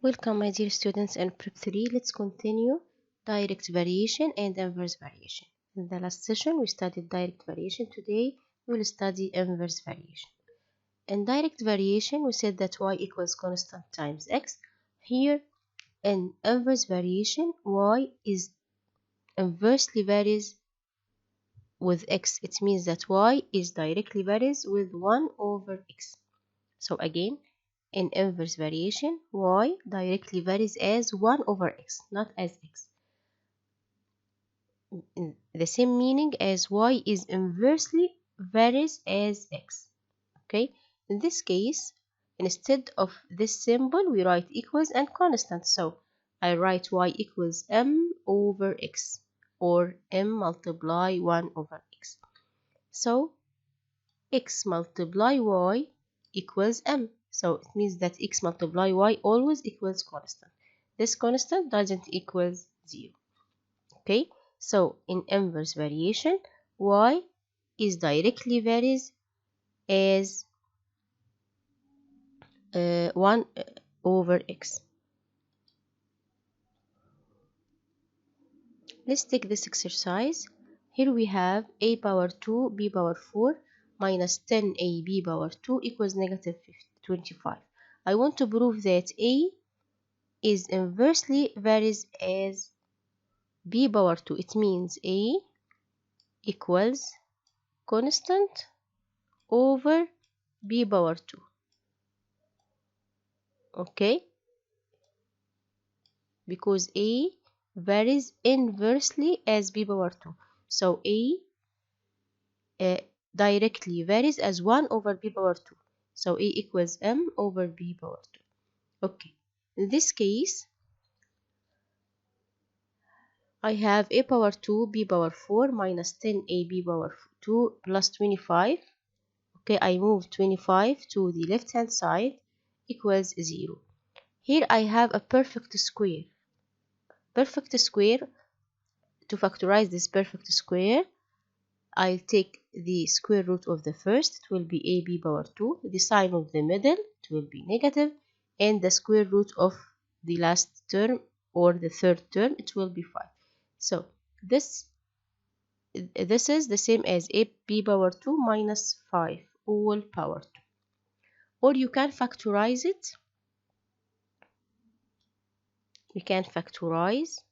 Welcome, my dear students, in Prep 3. Let's continue direct variation and inverse variation. In the last session, we studied direct variation. Today, we will study inverse variation. In direct variation, we said that y equals constant times x. Here, in inverse variation, y is inversely varies with x. It means that y is directly varies with 1 over x. So again, in inverse variation, y directly varies as 1 over x, not as x. The same meaning as y is inversely varies as x. Okay, in this case, instead of this symbol, we write equals and constant. So I write y equals m over x, or m multiply 1 over x. So x multiply y equals m. So it means that x multiply y always equals constant. This constant doesn't equal 0. Okay, so in inverse variation, y is directly varies as 1 over x. Let's take this exercise. Here we have a power 2 b power 4 minus 10ab power 2 equals negative 25. I want to prove that a is inversely varies as b power 2. It means a equals constant over b power 2. Okay, because a varies inversely as b power 2. So a directly varies as 1 over b power 2. So a equals m over b power 2. Okay, in this case, I have a power 2 b power 4 minus 10ab power 2 plus 25. Okay, I move 25 to the left hand side equals 0. Here I have a perfect square. Perfect square, to factorize this perfect square, I'll take the square root of the first, it will be ab power 2, the sign of the middle, it will be negative, and the square root of the last term or the third term, it will be 5. So this is the same as ab power 2 minus 5 all power 2. Or you can factorize it. We can factorize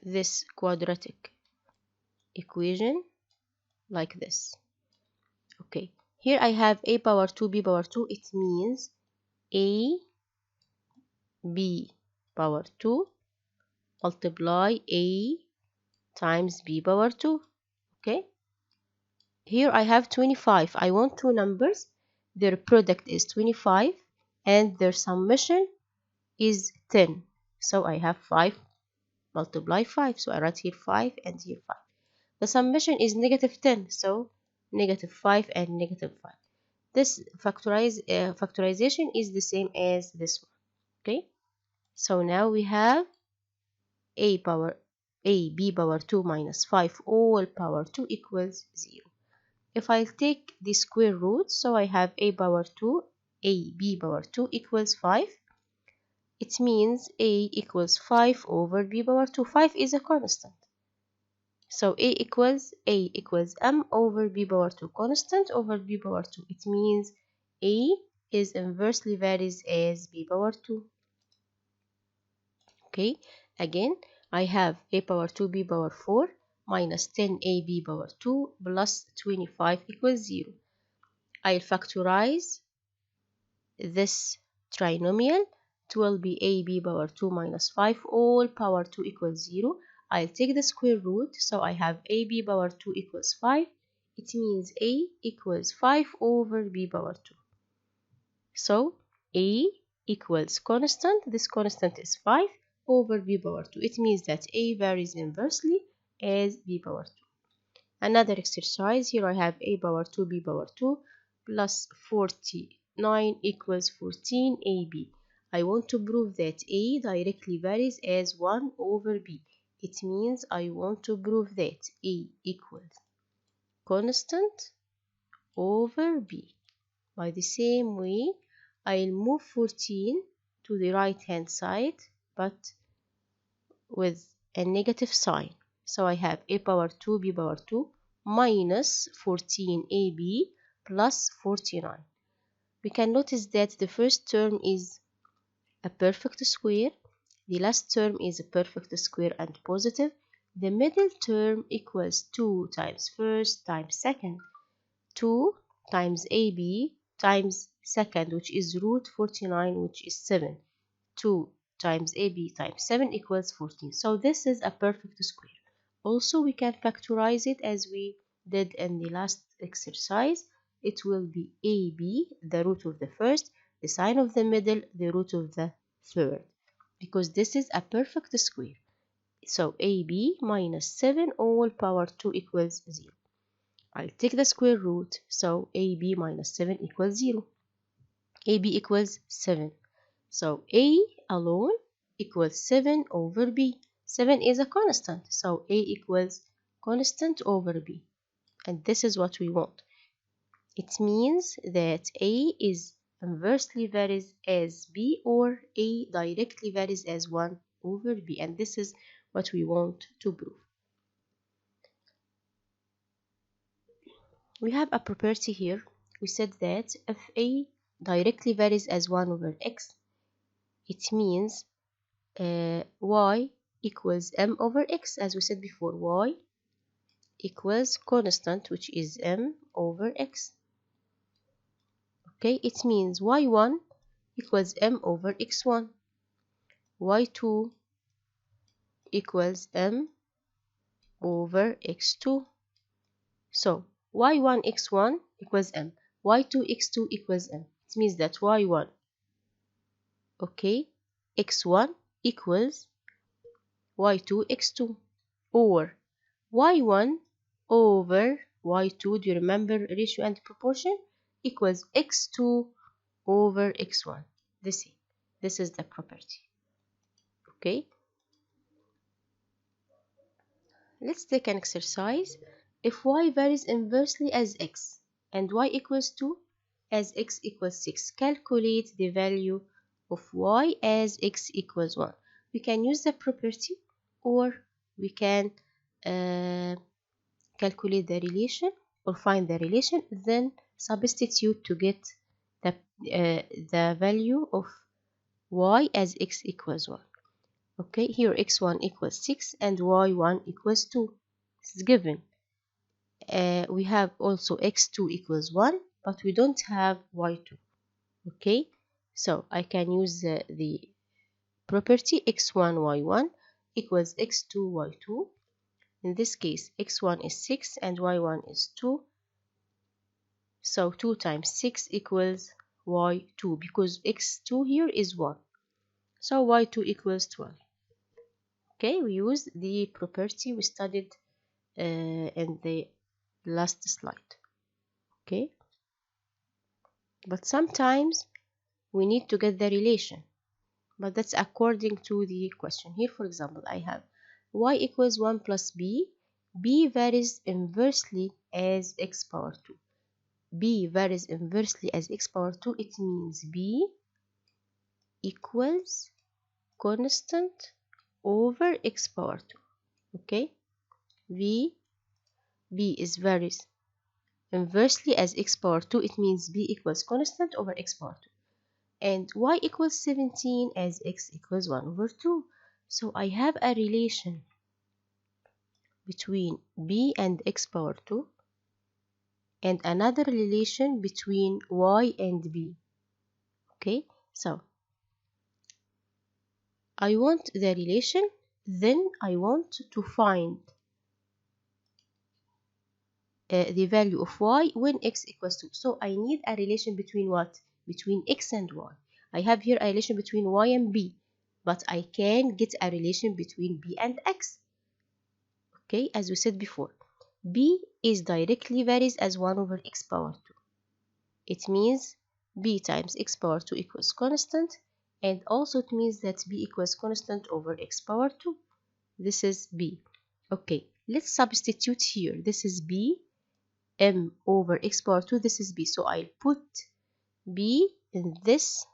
this quadratic equation like this. Okay, here I have a power 2 b power 2. It means a b power 2 multiply a times b power 2. Okay, here I have 25. I want two numbers, their product is 25 and their summation is 10. So I have 5 multiply 5. So I write here 5 and here 5. The summation is negative 10. So negative 5 and negative 5. This factorization is the same as this one. Okay. So now we have a b power 2 minus 5 all power 2 equals 0. If I take the square root, so I have a power 2, a b power 2 equals 5. It means a equals 5 over b power 2. 5 is a constant. So a equals m over b power 2. Constant over b power 2. It means a is inversely varies as b power 2. Okay, again, I have a power 2 b power 4 minus 10ab power 2 plus 25 equals 0. I'll factorize this trinomial. It will be ab power 2 minus 5 all power 2 equals 0. I'll take the square root, so I have ab power 2 equals 5. It means a equals 5 over b power 2. So a equals constant. This constant is 5 over b power 2. It means that a varies inversely as b power 2. Another exercise, here I have a power 2 b power 2 plus 49 equals 14ab. I want to prove that a directly varies as 1 over b. It means I want to prove that a equals constant over b. By the same way, I'll move 14 to the right hand side, but with a negative sign. So I have a power 2 b power 2 minus 14ab plus 49. We can notice that the first term is a perfect square, the last term is a perfect square and positive, the middle term equals 2 times first times second, 2 times AB times second, which is root 49, which is 7. 2 times AB times 7 equals 14. So this is a perfect square. Also, we can factorize it as we did in the last exercise. It will be AB, the root of the first, the sign of the middle, the root of the third, because this is a perfect square. So AB minus 7 all power 2 equals 0. I'll take the square root, so AB minus 7 equals 0. AB equals 7. So A alone equals 7 over B. 7 is a constant, so A equals constant over B. And this is what we want. It means that A is inversely varies as B, or A directly varies as 1 over B. And this is what we want to prove. We have a property here. We said that if A directly varies as 1 over x, it means y equals m over x. As we said before, y equals constant, which is m over x. Okay, it means y1 equals m over x1, y2 equals m over x2. So y1 x1 equals m, y2 x2 equals m. It means that y1, okay, x1 equals y2 x2, or y1 over y2, do you remember ratio and proportion, equals x2 over x1. This is the property. Okay, let's take an exercise. If y varies inversely as x and y equals 2 as x equals 6, calculate the value of y as x equals 1. We can use the property, or we can calculate the relation or find the relation, then substitute to get the value of y as x equals 1. Okay, here x1 equals 6 and y1 equals 2. This is given. We have also x2 equals 1, but we don't have y2. Okay, so I can use the property x1 y1 equals x2 y2. In this case, x1 is 6 and y1 is 2. So 2 times 6 equals y2, because x2 here is 1. So y2 equals 12. Okay, we use the property we studied in the last slide. Okay, but sometimes we need to get the relation, but that's according to the question. Here, for example, I have y equals 1 plus b. B varies inversely as x power 2. B varies inversely as x power 2. It means B equals constant over x power 2. Okay, B is varies inversely as x power 2. It means B equals constant over x power 2. And y equals 17 as x equals 1 over 2. So I have a relation between B and x power 2, and another relation between y and b. Okay, so I want the relation, then I want to find the value of y when x equals 2. So I need a relation between what? Between x and y. I have here a relation between y and b, but I can get a relation between b and x. Okay, as we said before, b is directly varies as 1 over x power 2. It means b times x power 2 equals constant, and also it means that b equals constant over x power 2. This is b. Okay, let's substitute here. This is b, m over x power 2. This is b. So I'll put b in this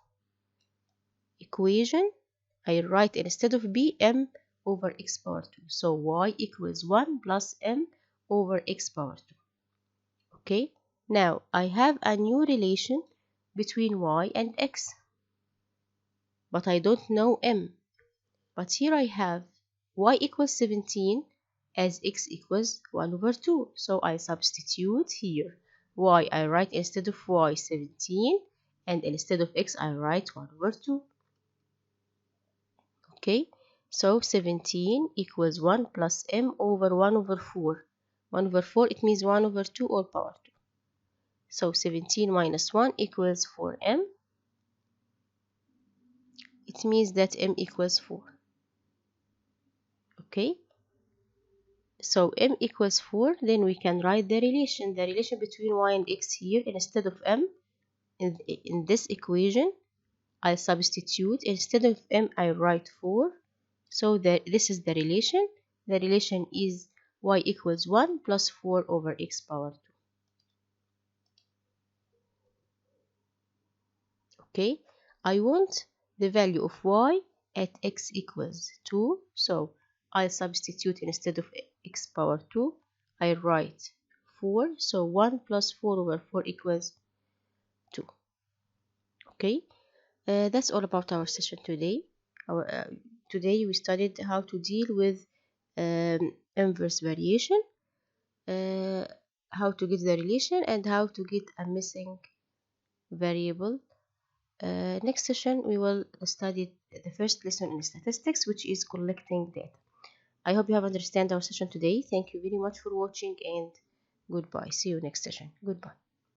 equation, I write instead of b, m over x power 2. So y equals 1 plus m over x power 2. Okay, now I have a new relation between y and x, but I don't know m. But here I have y equals 17 as x equals 1 over 2. So I substitute here y, I write instead of y 17, and instead of x I write 1 over 2. Okay, so 17 equals 1 plus m over 1 over 4. 1 over 4, it means 1 over 2 all power 2. So 17 minus 1 equals 4m. It means that m equals 4. Okay, so m equals 4, then we can write the relation between y and x here. Instead of m, in this equation, I substitute. Instead of m, I write 4. So that this is the relation. The relation is y equals 1 plus 4 over x power 2. Okay, I want the value of y at x equals 2. So I substitute instead of x power 2, I write 4. So 1 plus 4 over 4 equals 2. Okay, that's all about our session today. Today we studied how to deal with inverse variation, how to get the relation, and how to get a missing variable. Next session we will study the first lesson in statistics, which is collecting data. I hope you have understand our session today. Thank you very much for watching, and goodbye. See you next session. Goodbye.